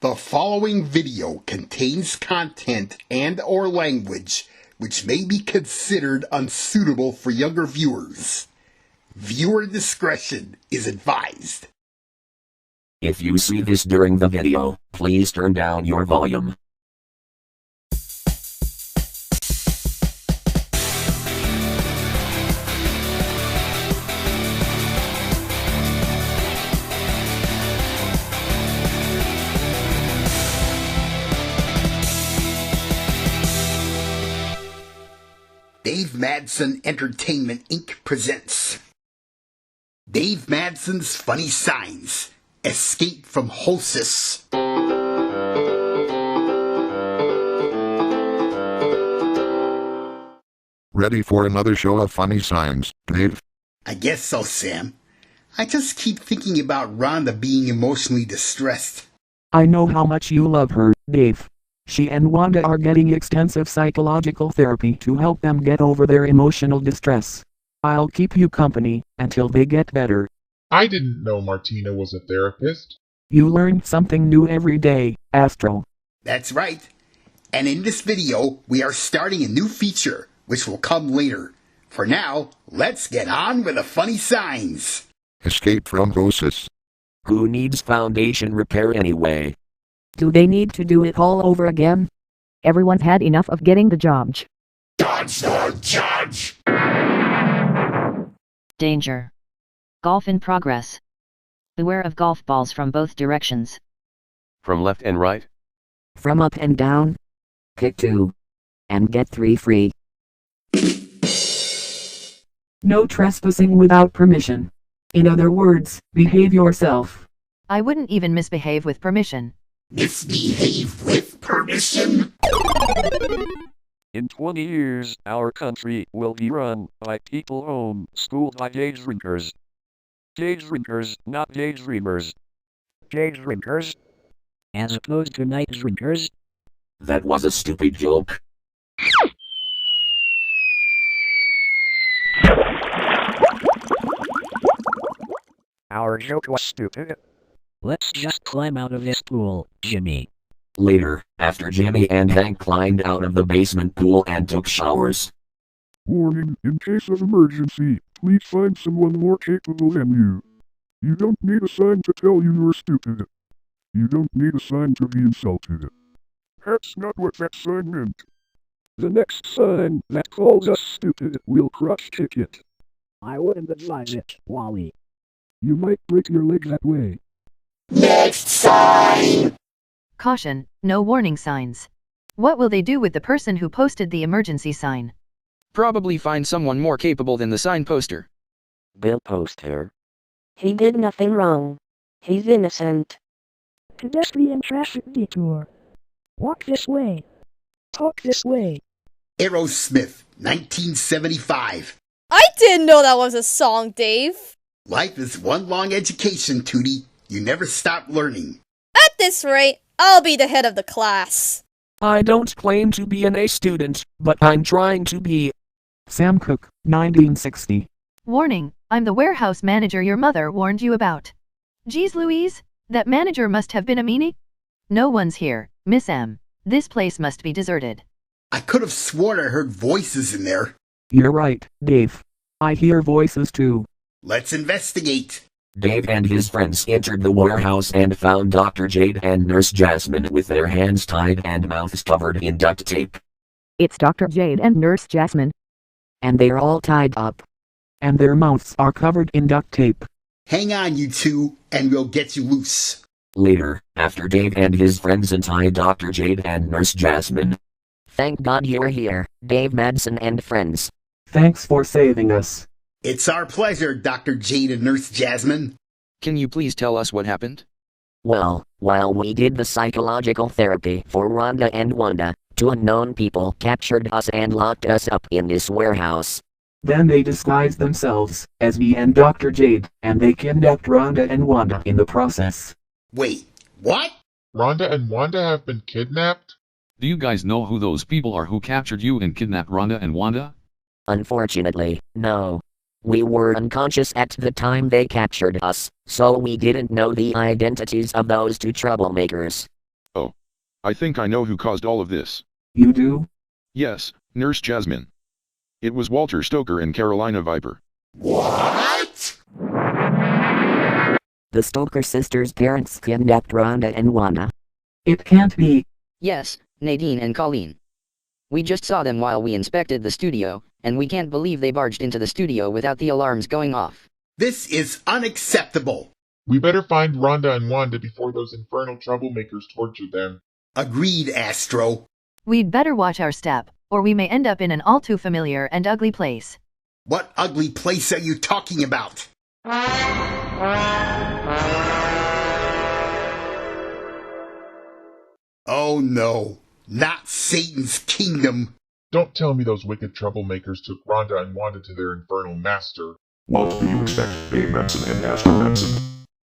The following video contains content and/or language which may be considered unsuitable for younger viewers. Viewer discretion is advised. If you see this during the video, please turn down your volume. Dave Madson Entertainment Inc. presents Dave Madson's Funny Signs. Escape from HoH SiS. Ready for another show of funny signs, Dave? I guess so, Sam. I just keep thinking about Rhonda being emotionally distressed. I know how much you love her, Dave. She and Wanda are getting extensive psychological therapy to help them get over their emotional distress. I'll keep you company until they get better. I didn't know Martina was a therapist. You learn something new every day, Astro. That's right. And in this video, we are starting a new feature, which will come later. For now, let's get on with the funny signs. Escape from HoH SiS. Who needs foundation repair anyway? Do they need to do it all over again? Everyone's had enough of getting the judge. Dodge the judge! Danger. Golf in progress. Beware of golf balls from both directions. From left and right? From up and down. Pick 2. And get 3 free. No trespassing without permission. In other words, behave yourself. I wouldn't even misbehave with permission. Misbehave with permission? In 20 years, our country will be run by people owned school by day drinkers. Day drinkers, not day dreamers. Day drinkers? As opposed to night drinkers? That was a stupid joke. Our joke was stupid. Let's just climb out of this pool, Jimmy. Later, after Jimmy and Hank climbed out of the basement pool and took showers. Warning, in case of emergency, please find someone more capable than you. You don't need a sign to tell you you're stupid. You don't need a sign to be insulted. That's not what that sign meant. The next sign that calls us stupid will crush kick it. I wouldn't advise it, Wally. You might break your leg that way. Next sign! Caution, no warning signs. What will they do with the person who posted the emergency sign? Probably find someone more capable than the sign poster. Bill poster. He did nothing wrong. He's innocent. Pedestrian traffic detour. Walk this way. Talk this way. Aerosmith, 1975. I didn't know that was a song, Dave. Life is one long education, Tootie. You never stop learning. At this rate, I'll be the head of the class. I don't claim to be an A student, but I'm trying to be. Sam Cooke, 1960. Warning, I'm the warehouse manager your mother warned you about. Geez Louise, that manager must have been a meanie? No one's here, Miss M. This place must be deserted. I could have sworn I heard voices in there. You're right, Dave. I hear voices too. Let's investigate. Dave and his friends entered the warehouse and found Dr. Jade and Nurse Jasmine with their hands tied and mouths covered in duct tape. It's Dr. Jade and Nurse Jasmine. And they're all tied up. And their mouths are covered in duct tape. Hang on, you two, and we'll get you loose. Later, after Dave and his friends untied Dr. Jade and Nurse Jasmine. Thank God you're here, Dave Madson and friends. Thanks for saving us. It's our pleasure, Dr. Jade and Nurse Jasmine. Can you please tell us what happened? Well, while we did the psychological therapy for Rhonda and Wanda, 2 unknown people captured us and locked us up in this warehouse. Then they disguised themselves as me and Dr. Jade, and they kidnapped Rhonda and Wanda in the process. Wait, what? Rhonda and Wanda have been kidnapped? Do you guys know who those people are who captured you and kidnapped Rhonda and Wanda? Unfortunately, no. We were unconscious at the time they captured us, so we didn't know the identities of those 2 troublemakers. I think I know who caused all of this. You do? Yes, Nurse Jasmine. It was Walter Stoker and Carolina Viper. What? The Stoker sisters' parents kidnapped Rhonda and Wanda. It can't be. Yes, Nadine and Colleen. We just saw them while we inspected the studio, and we can't believe they barged into the studio without the alarms going off. This is unacceptable. We better find Rhonda and Wanda before those infernal troublemakers torture them. Agreed, Astro. We'd better watch our step, or we may end up in an all too familiar and ugly place. What ugly place are you talking about? Oh no, not Satan's kingdom. Don't tell me those wicked troublemakers took Rhonda and Wanda to their infernal master. What do you expect, davemadson and Astro-madson?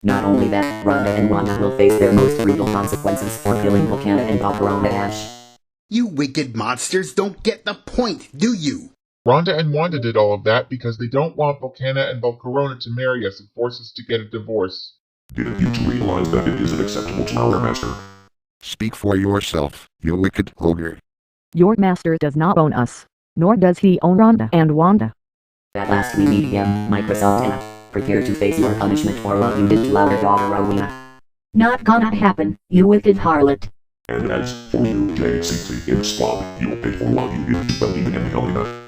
Not only that, Rhonda and Wanda will face their most brutal consequences for killing Volcana and Valcarona Ash. You wicked monsters don't get the point, do you? Rhonda and Wanda did all of that because they don't want Volcana and Valcarona to marry us and force us to get a divorce. Didn't you two realize that it isn't acceptable to our master? Speak for yourself, you wicked ogre. Your master does not own us, nor does he own Rhonda and Wanda. At last we meet again, my Chrysanthemum. Prepare to face your punishment for what you did to our daughter Rowena. Not gonna happen, you wicked harlot. And as for you, JCT in squad, you'll pay for what you did to Bellina and Helena.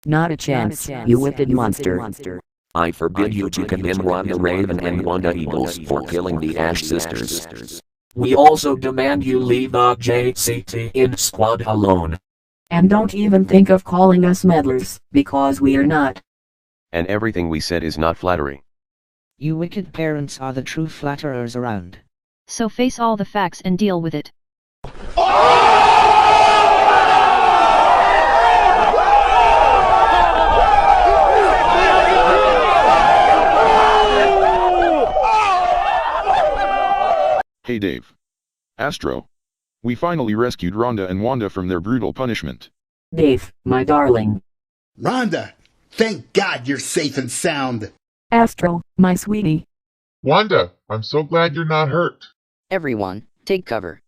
Not a chance, you wicked monster. I forbid you to condemn Rhonda Raven and Wanda Eagles for killing the Ash sisters. We also demand you leave the JCT in squad alone. And don't even think of calling us meddlers, because we are not. And everything we said is not flattering. You wicked parents are the true flatterers around. So face all the facts and deal with it. Hey Dave. Astro. We finally rescued Rhonda and Wanda from their brutal punishment. Dave, my darling. Rhonda, thank God you're safe and sound. Astro, my sweetie. Wanda, I'm so glad you're not hurt. Everyone, take cover.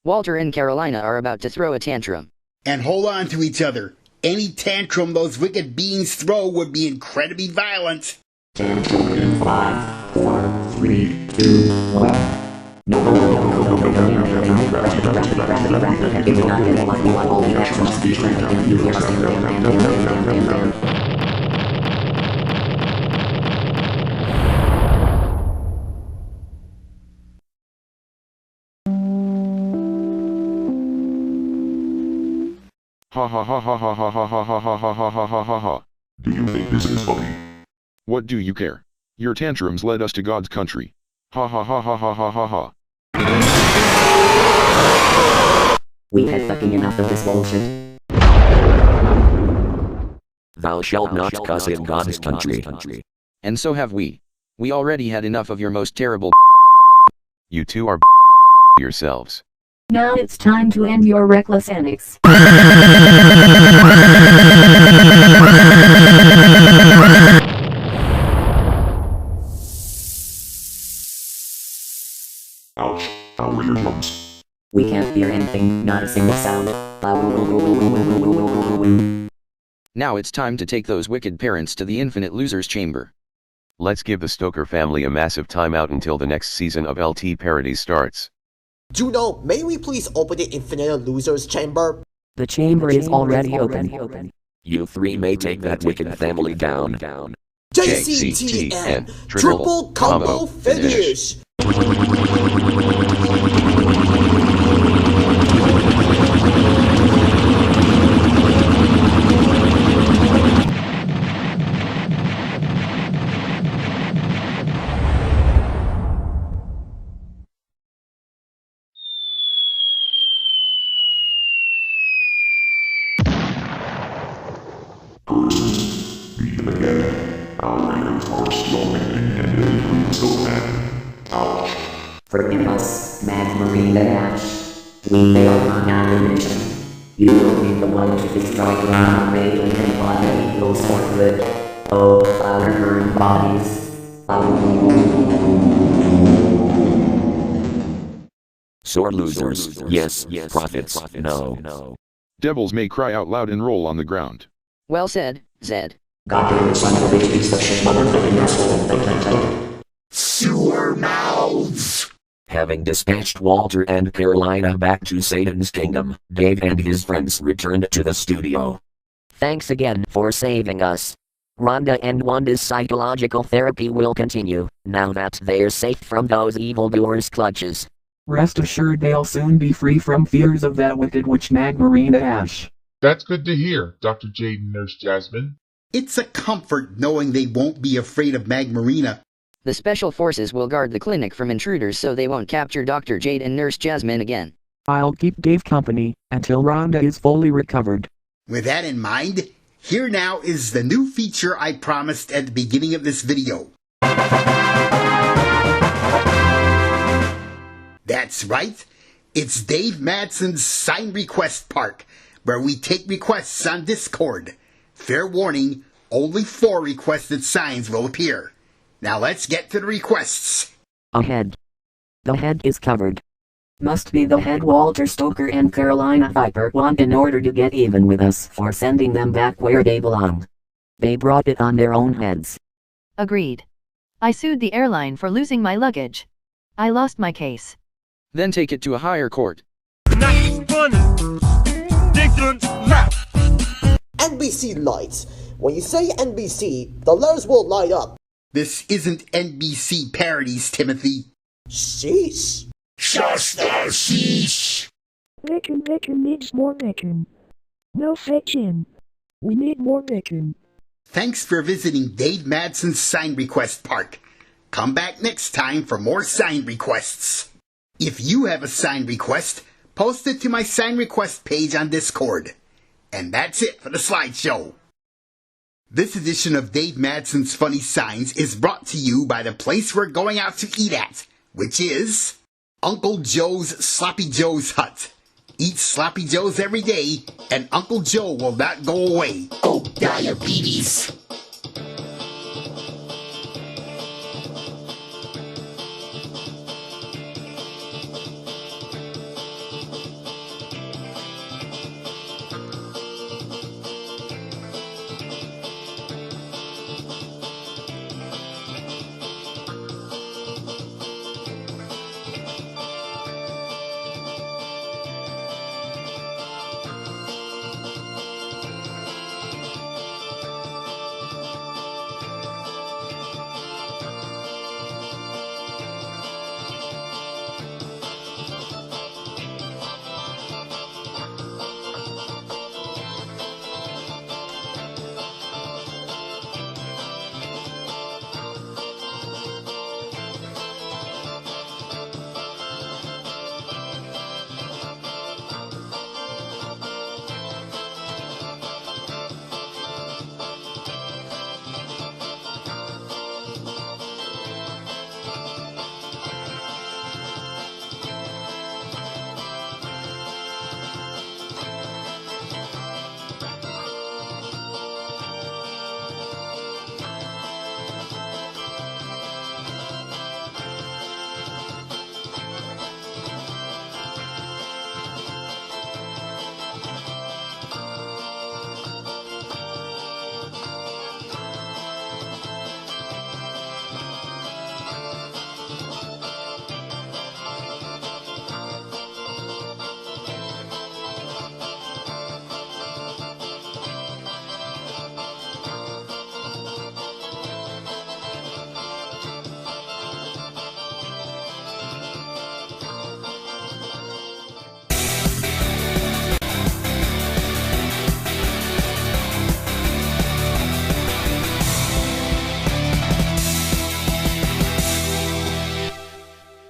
Walter and Carolina are about to throw a tantrum. And hold on to each other. Any tantrum those wicked beings throw would be incredibly violent. Tantrum in 5, 4, 3, 2, 1. Ha ha ha ha ha ha ha ha ha ha ha ha ha ha ha. Do you think this is funny? What do you care? Your tantrums led us to God's country. Ha ha ha ha ha ha ha ha. We had fucking enough of this bullshit. Thou shalt not cuss in God's country. And so have we. We already had enough of your most terrible. You two are yourselves. Now it's time to end your reckless antics. Ouch, our eardrums. We can't hear anything, not a single sound. Now it's time to take those wicked parents to the Infinite Losers Chamber. Let's give the Stoker family a massive timeout until the next season of LT Parodies starts. Juno, may we please open the Infinite Losers Chamber? The chamber is already open. You three may take that wicked family down. JCTN, triple combo finish! Begin again. Our ears are still ringing and they breathe so bad. Ouch. Forgive us, Mad Marine and Ash. We failed on our mission. You will be the one to destroy ground Raven and Wanda Eagles for good. Oh, our burned bodies. Sore losers, yes, profits, no. Devils may cry out loud and roll on the ground. Well said, Zed. Sewer mouths! Having dispatched Walter and Carolina back to Satan's kingdom, Dave and his friends returned to the studio. Thanks again for saving us. Rhonda and Wanda's psychological therapy will continue, now that they're safe from those evildoers' clutches. Rest assured they'll soon be free from fears of that wicked witch Magmarina Ash. That's good to hear, Dr. Jade and Nurse Jasmine. It's a comfort knowing they won't be afraid of Magmarina. The special forces will guard the clinic from intruders so they won't capture Dr. Jade and Nurse Jasmine again. I'll keep Dave company until Rhonda is fully recovered. With that in mind, here now is the new feature I promised at the beginning of this video. That's right, it's Dave Madson's Sign Request Park, where we take requests on Discord. Fair warning, only 4 requested signs will appear. Now let's get to the requests. A head. The head is covered. Must be the head Walter Stoker and Carolina Viper want in order to get even with us for sending them back where they belong. They brought it on their own heads. Agreed. I sued the airline for losing my luggage. I lost my case. Then take it to a higher court. NBC lights. When you say NBC, the letters will light up. This isn't NBC parodies, Timothy. Sheesh. Sheesh. Bacon needs more bacon. No fiction. We need more bacon. Thanks for visiting Dave Madson's Sign Request Park. Come back next time for more sign requests. If you have a sign request, post it to my sign request page on Discord. And that's it for the slideshow. This edition of Dave Madson's Funny Signs is brought to you by the place we're going out to eat at, which is Uncle Joe's Sloppy Joe's Hut. Eat Sloppy Joe's every day, and Uncle Joe will not go away. Go diabetes!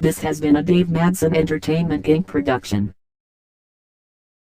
This has been a Dave Madson Entertainment Inc. production.